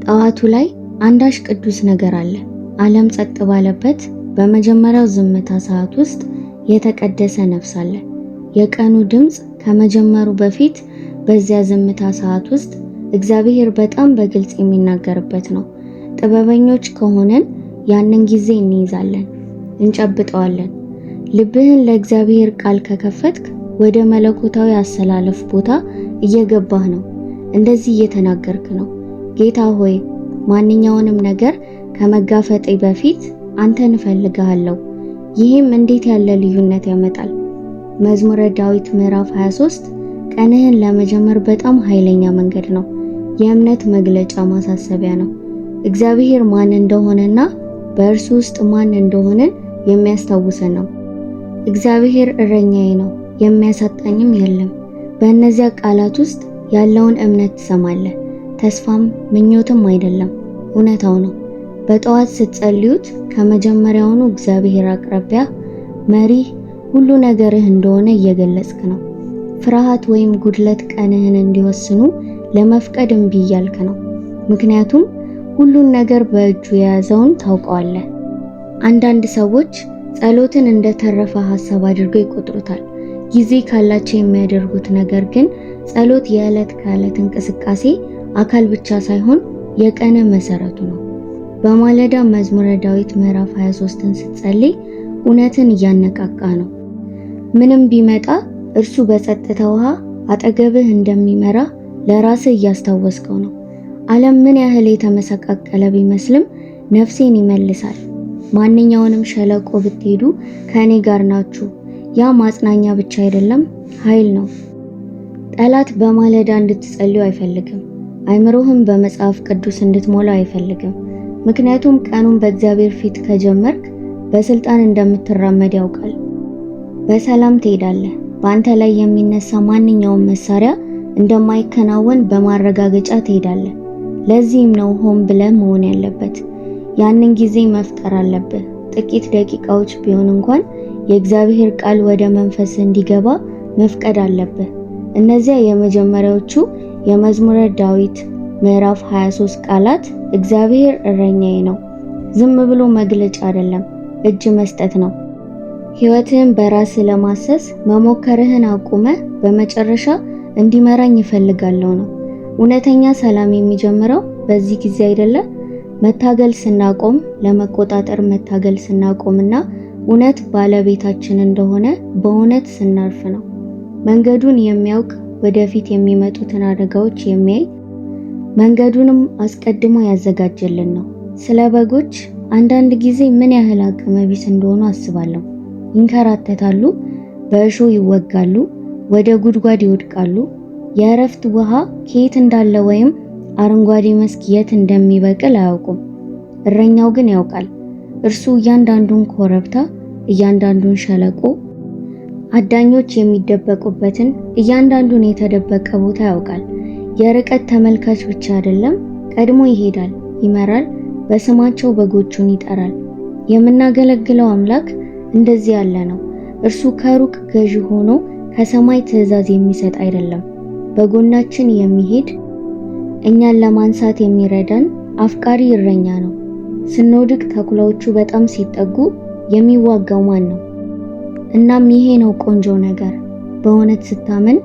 ጠዋቱ ላይ አንዳች ቅዱስ ነገር አለ። ዓለም ጸጥ ባለበት በመጀመሪያው ዝምታ ሰዓት ውስጥ የተቀደሰ ነፍስ አለ። የቀኑ ድምፅ ከመጀመሩ በፊት በዚያ ዝምታ ሰዓት ውስጥ እግዚአብሔር በጣም በግልጽ የሚናገርበት ነው። ጥበበኞች ከሆነን ያንን ጊዜ እንይዛለን፣ እንጨብጠዋለን። ልብህን ለእግዚአብሔር ቃል ከከፈትክ ወደ መለኮታዊ አሰላለፍ ቦታ እየገባህ ነው። እንደዚህ እየተናገርክ ነው። ጌታ ሆይ፣ ማንኛውንም ነገር ከመጋፈጤ በፊት አንተን እፈልግሃለሁ። ይህም እንዴት ያለ ልዩነት ያመጣል! መዝሙረ ዳዊት ምዕራፍ 23 ቀንህን ለመጀመር በጣም ኃይለኛ መንገድ ነው። የእምነት መግለጫ ማሳሰቢያ ነው። እግዚአብሔር ማን እንደሆነና በእርሱ ውስጥ ማን እንደሆነን የሚያስታውሰን ነው። እግዚአብሔር እረኛዬ ነው፣ የሚያሳጣኝም የለም። በእነዚያ ቃላት ውስጥ ያለውን እምነት ትሰማለህ። ተስፋም ምኞትም አይደለም፣ እውነታው ነው። በጠዋት ስትጸልዩት ከመጀመሪያውኑ እግዚአብሔር አቅራቢያ መሪህ ሁሉ ነገርህ እንደሆነ እየገለጽክ ነው። ፍርሃት ወይም ጉድለት ቀንህን እንዲወስኑ ለመፍቀድ እምቢ እያልክ ነው። ምክንያቱም ሁሉን ነገር በእጁ የያዘውን ታውቀዋለህ። አንዳንድ ሰዎች ጸሎትን እንደተረፈ ሐሳብ አድርገው ይቆጥሩታል። ጊዜ ካላቸው የሚያደርጉት ነገር ግን ጸሎት የዕለት ከዕለት እንቅስቃሴ አካል ብቻ ሳይሆን የቀን መሰረቱ ነው። በማለዳ መዝሙረ ዳዊት ምዕራፍ 23ን ስትጸልይ እውነትን እያነቃቃ ነው። ምንም ቢመጣ እርሱ በጸጥታ ውሃ አጠገብህ እንደሚመራ ለራስህ እያስታወስከው ነው። ዓለም ምን ያህል የተመሰቃቀለ ቢመስልም ነፍሴን ይመልሳል። ማንኛውንም ሸለቆ ብትሄዱ ከእኔ ጋር ናችሁ። ያ ማጽናኛ ብቻ አይደለም፣ ኃይል ነው። ጠላት በማለዳ እንድትጸልዩ አይፈልግም። አይምሮህም በመጽሐፍ ቅዱስ እንድትሞላ አይፈልግም። ምክንያቱም ቀኑን በእግዚአብሔር ፊት ከጀመርክ በስልጣን እንደምትራመድ ያውቃል። በሰላም ትሄዳለህ። በአንተ ላይ የሚነሳ ማንኛውም መሳሪያ እንደማይከናወን በማረጋገጫ ትሄዳለህ። ለዚህም ነው ሆን ብለህ መሆን ያለበት። ያንን ጊዜ መፍጠር አለብህ። ጥቂት ደቂቃዎች ቢሆን እንኳን የእግዚአብሔር ቃል ወደ መንፈስ እንዲገባ መፍቀድ አለብህ። እነዚያ የመጀመሪያዎቹ የመዝሙረ ዳዊት ምዕራፍ 23 ቃላት እግዚአብሔር እረኛዬ ነው ዝም ብሎ መግለጫ አይደለም፣ እጅ መስጠት ነው። ሕይወትህን በራስህ ለማሰስ መሞከርህን አቁመህ በመጨረሻ እንዲመራኝ እፈልጋለሁ ነው። እውነተኛ ሰላም የሚጀምረው በዚህ ጊዜ አይደለም። መታገል ስናቆም፣ ለመቆጣጠር መታገል ስናቆምና እውነት ባለቤታችን እንደሆነ በእውነት ስናርፍ ነው። መንገዱን የሚያውቅ ወደፊት የሚመጡትን አደጋዎች የሚያይ መንገዱንም አስቀድሞ ያዘጋጀልን ነው። ስለ በጎች አንዳንድ ጊዜ ምን ያህል አቅመ ቢስ እንደሆኑ አስባለሁ። ይንከራተታሉ፣ በእሾህ ይወጋሉ፣ ወደ ጉድጓድ ይወድቃሉ። የእረፍት ውሃ ከየት እንዳለ ወይም አረንጓዴ መስክ የት እንደሚበቅል አያውቁም። እረኛው ግን ያውቃል። እርሱ እያንዳንዱን ኮረብታ፣ እያንዳንዱን ሸለቆ፣ አዳኞች የሚደበቁበትን እያንዳንዱን የተደበቀ ቦታ ያውቃል። የርቀት ተመልካች ብቻ አይደለም፣ ቀድሞ ይሄዳል፣ ይመራል፣ በስማቸው በጎቹን ይጠራል። የምናገለግለው አምላክ እንደዚህ ያለ ነው። እርሱ ከሩቅ ገዢ ሆኖ ከሰማይ ትእዛዝ የሚሰጥ አይደለም። በጎናችን የሚሄድ እኛን ለማንሳት የሚረዳን አፍቃሪ እረኛ ነው። ስንወድቅ ተኩላዎቹ በጣም ሲጠጉ የሚዋጋው ማን ነው? እናም ይሄ ነው ቆንጆ ነገር። በእውነት ስታምን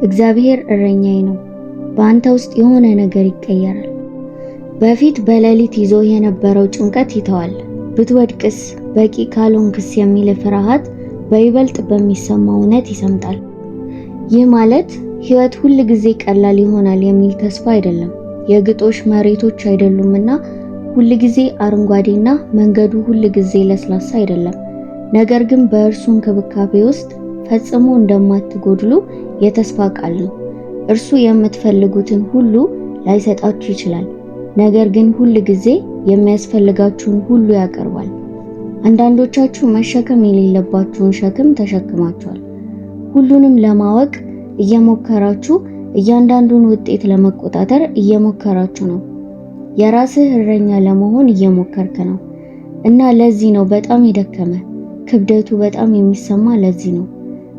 እግዚአብሔር እረኛዬ ነው፣ በአንተ ውስጥ የሆነ ነገር ይቀየራል። በፊት በሌሊት ይዞ የነበረው ጭንቀት ይተዋል። ብትወድቅስ፣ በቂ ካልሆንክስ የሚል ፍርሃት በይበልጥ በሚሰማው እውነት ይሰምጣል። ይህ ማለት ሕይወት ሁል ጊዜ ቀላል ይሆናል የሚል ተስፋ አይደለም። የግጦሽ መሬቶች አይደሉምና ሁል ጊዜ አረንጓዴና መንገዱ ሁል ጊዜ ለስላሳ አይደለም። ነገር ግን በእርሱ እንክብካቤ ውስጥ ፈጽሞ እንደማትጎድሉ የተስፋ ቃል ነው። እርሱ የምትፈልጉትን ሁሉ ላይሰጣችሁ ይችላል፣ ነገር ግን ሁል ጊዜ የሚያስፈልጋችሁን ሁሉ ያቀርባል። አንዳንዶቻችሁ መሸከም የሌለባችሁን ሸክም ተሸክማችኋል። ሁሉንም ለማወቅ እየሞከራችሁ እያንዳንዱን ውጤት ለመቆጣጠር እየሞከራችሁ ነው። የራስህ እረኛ ለመሆን እየሞከርክ ነው እና ለዚህ ነው በጣም የደከመ ክብደቱ በጣም የሚሰማ ለዚህ ነው።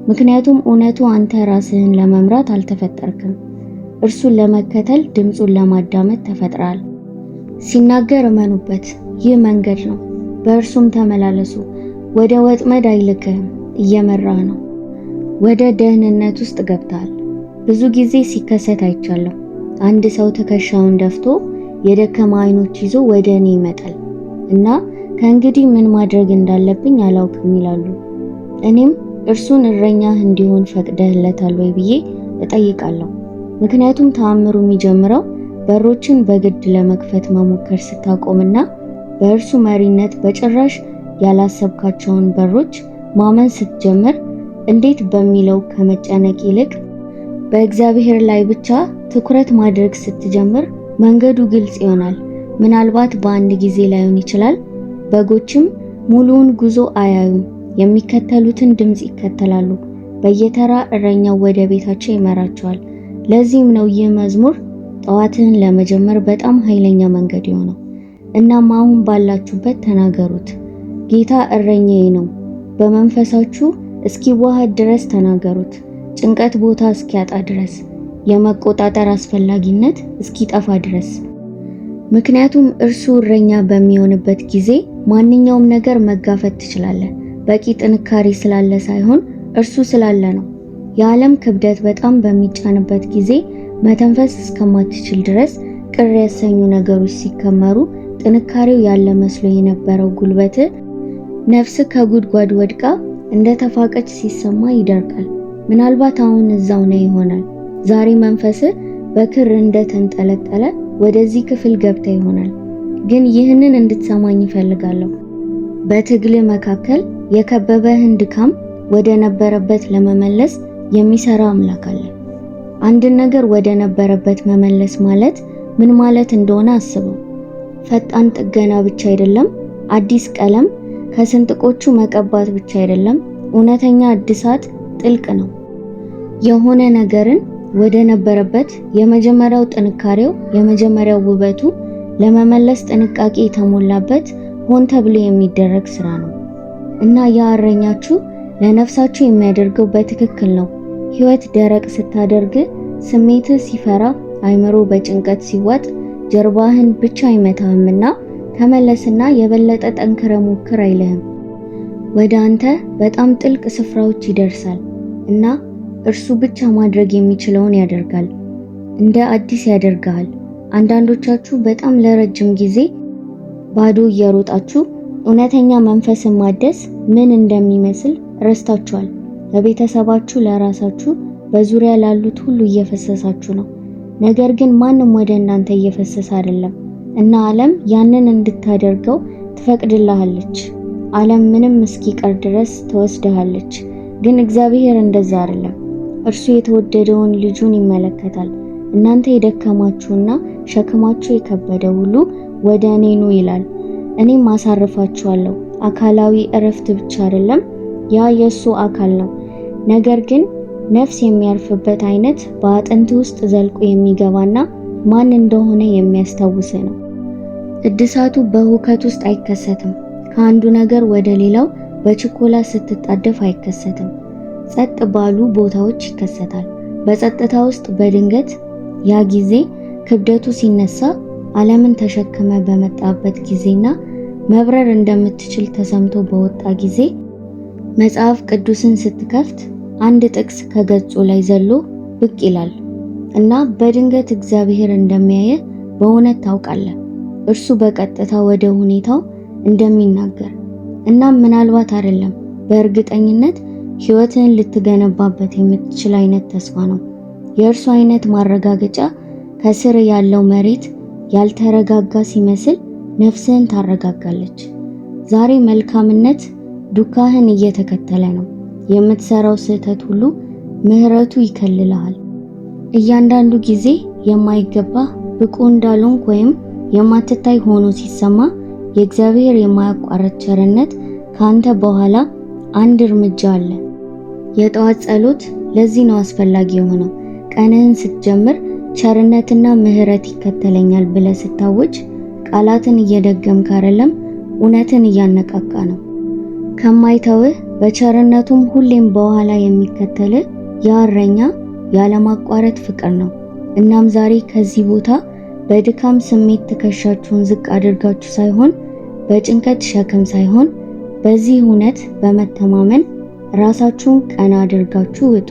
ምክንያቱም እውነቱ አንተ ራስህን ለመምራት አልተፈጠርክም። እርሱን ለመከተል ድምጹን ለማዳመጥ ተፈጥራል። ሲናገር እመኑበት፣ ይህ መንገድ ነው፣ በእርሱም ተመላለሱ። ወደ ወጥመድ አይልክህም፣ እየመራህ ነው። ወደ ደህንነት ውስጥ ገብተሃል። ብዙ ጊዜ ሲከሰት አይቻለሁ። አንድ ሰው ትከሻውን ደፍቶ የደከመ አይኖች ይዞ ወደ እኔ ይመጣል እና ከእንግዲህ ምን ማድረግ እንዳለብኝ አላውቅም ይላሉ። እኔም እርሱን እረኛህ እንዲሆን ፈቅደህለታል ወይ ብዬ እጠይቃለሁ። ምክንያቱም ተአምሩ የሚጀምረው በሮችን በግድ ለመክፈት መሞከር ስታቆምና በእርሱ መሪነት በጭራሽ ያላሰብካቸውን በሮች ማመን ስትጀምር፣ እንዴት በሚለው ከመጨነቅ ይልቅ በእግዚአብሔር ላይ ብቻ ትኩረት ማድረግ ስትጀምር መንገዱ ግልጽ ይሆናል። ምናልባት በአንድ ጊዜ ላይሆን ይችላል። በጎችም ሙሉውን ጉዞ አያዩም፣ የሚከተሉትን ድምጽ ይከተላሉ። በየተራ እረኛው ወደ ቤታቸው ይመራቸዋል። ለዚህም ነው ይህ መዝሙር ጠዋትን ለመጀመር በጣም ኃይለኛ መንገድ የሆነው። እናም አሁን ባላችሁበት ተናገሩት፣ ጌታ እረኛዬ ነው። በመንፈሳችሁ እስኪዋሃድ ድረስ ተናገሩት፣ ጭንቀት ቦታ እስኪያጣ ድረስ፣ የመቆጣጠር አስፈላጊነት እስኪጠፋ ድረስ። ምክንያቱም እርሱ እረኛ በሚሆንበት ጊዜ ማንኛውም ነገር መጋፈጥ ትችላለህ። በቂ ጥንካሬ ስላለ ሳይሆን እርሱ ስላለ ነው። የዓለም ክብደት በጣም በሚጫንበት ጊዜ መተንፈስ እስከማትችል ድረስ ቅር ያሰኙ ነገሮች ሲከመሩ ጥንካሬው ያለ መስሎ የነበረው ጉልበት ነፍስ ከጉድጓድ ወድቃ እንደተፋቀች ሲሰማ ይደርቃል። ምናልባት አሁን እዛው ነው ይሆናል። ዛሬ መንፈስ በክር እንደተንጠለጠለ ወደዚህ ክፍል ገብታ ይሆናል። ግን ይህንን እንድትሰማኝ እፈልጋለሁ። በትግል መካከል የከበበህን ድካም ወደ ነበረበት ለመመለስ የሚሰራ አምላክ አለ። አንድን ነገር ወደ ነበረበት መመለስ ማለት ምን ማለት እንደሆነ አስበው። ፈጣን ጥገና ብቻ አይደለም፣ አዲስ ቀለም ከስንጥቆቹ መቀባት ብቻ አይደለም። እውነተኛ እድሳት ጥልቅ ነው። የሆነ ነገርን ወደ ነበረበት የመጀመሪያው ጥንካሬው፣ የመጀመሪያው ውበቱ ለመመለስ ጥንቃቄ የተሞላበት ሆን ተብሎ የሚደረግ ስራ ነው እና ያ እረኛችሁ ለነፍሳችሁ የሚያደርገው በትክክል ነው። ህይወት ደረቅ ስታደርግ፣ ስሜት ሲፈራ፣ አይምሮ በጭንቀት ሲዋጥ ጀርባህን ብቻ አይመታህምና ተመለስና የበለጠ ጠንክረ ሞክር አይልህም። ወደ አንተ በጣም ጥልቅ ስፍራዎች ይደርሳል እና እርሱ ብቻ ማድረግ የሚችለውን ያደርጋል። እንደ አዲስ ያደርጋል። አንዳንዶቻችሁ በጣም ለረጅም ጊዜ ባዶ እየሮጣችሁ እውነተኛ መንፈስን ማደስ ምን እንደሚመስል ረስታችኋል። ለቤተሰባችሁ፣ ለራሳችሁ፣ በዙሪያ ላሉት ሁሉ እየፈሰሳችሁ ነው። ነገር ግን ማንም ወደ እናንተ እየፈሰሰ አይደለም እና ዓለም ያንን እንድታደርገው ትፈቅድልሃለች። ዓለም ምንም እስኪቀር ድረስ ትወስድሃለች። ግን እግዚአብሔር እንደዛ አይደለም። እርሱ የተወደደውን ልጁን ይመለከታል። እናንተ የደከማችሁና ሸክማችሁ የከበደ ሁሉ ወደ እኔ ኑ ይላል፣ እኔም አሳርፋችኋለሁ። አካላዊ እረፍት ብቻ አይደለም፣ ያ የሱ አካል ነው። ነገር ግን ነፍስ የሚያርፍበት አይነት በአጥንት ውስጥ ዘልቆ የሚገባና ማን እንደሆነ የሚያስታውስ ነው። እድሳቱ በሁከት ውስጥ አይከሰትም። ከአንዱ ነገር ወደ ሌላው በችኮላ ስትጣደፍ አይከሰትም። ጸጥ ባሉ ቦታዎች ይከሰታል። በጸጥታ ውስጥ በድንገት ያ ጊዜ ክብደቱ ሲነሳ ዓለምን ተሸክመ በመጣበት ጊዜና መብረር እንደምትችል ተሰምቶ በወጣ ጊዜ መጽሐፍ ቅዱስን ስትከፍት አንድ ጥቅስ ከገጹ ላይ ዘሎ ብቅ ይላል እና በድንገት እግዚአብሔር እንደሚያየ በእውነት ታውቃለህ። እርሱ በቀጥታ ወደ ሁኔታው እንደሚናገር እና ምናልባት አይደለም፣ በእርግጠኝነት ሕይወትን ልትገነባበት የምትችል አይነት ተስፋ ነው። የእርሱ አይነት ማረጋገጫ ከስር ያለው መሬት ያልተረጋጋ ሲመስል ነፍስህን ታረጋጋለች። ዛሬ መልካምነት ዱካህን እየተከተለ ነው። የምትሰራው ስህተት ሁሉ ምህረቱ ይከልልሃል። እያንዳንዱ ጊዜ የማይገባ ብቁ እንዳልሆንክ ወይም የማትታይ ሆኖ ሲሰማ የእግዚአብሔር የማያቋርጥ ቸርነት ካንተ በኋላ አንድ እርምጃ አለ። የጠዋት ጸሎት ለዚህ ነው አስፈላጊ የሆነው። ቀንህን ስትጀምር ቸርነትና ምህረት ይከተለኛል ብለህ ስታውጅ ቃላትን እየደገምክ አይደለም፣ እውነትን እያነቃቃ ነው። ከማይተውህ በቸርነቱም ሁሌም በኋላ የሚከተልህ ያ እረኛ ያለማቋረጥ ፍቅር ነው። እናም ዛሬ ከዚህ ቦታ በድካም ስሜት ትከሻችሁን ዝቅ አድርጋችሁ ሳይሆን፣ በጭንቀት ሸክም ሳይሆን፣ በዚህ እውነት በመተማመን ራሳችሁን ቀና አድርጋችሁ ውጡ።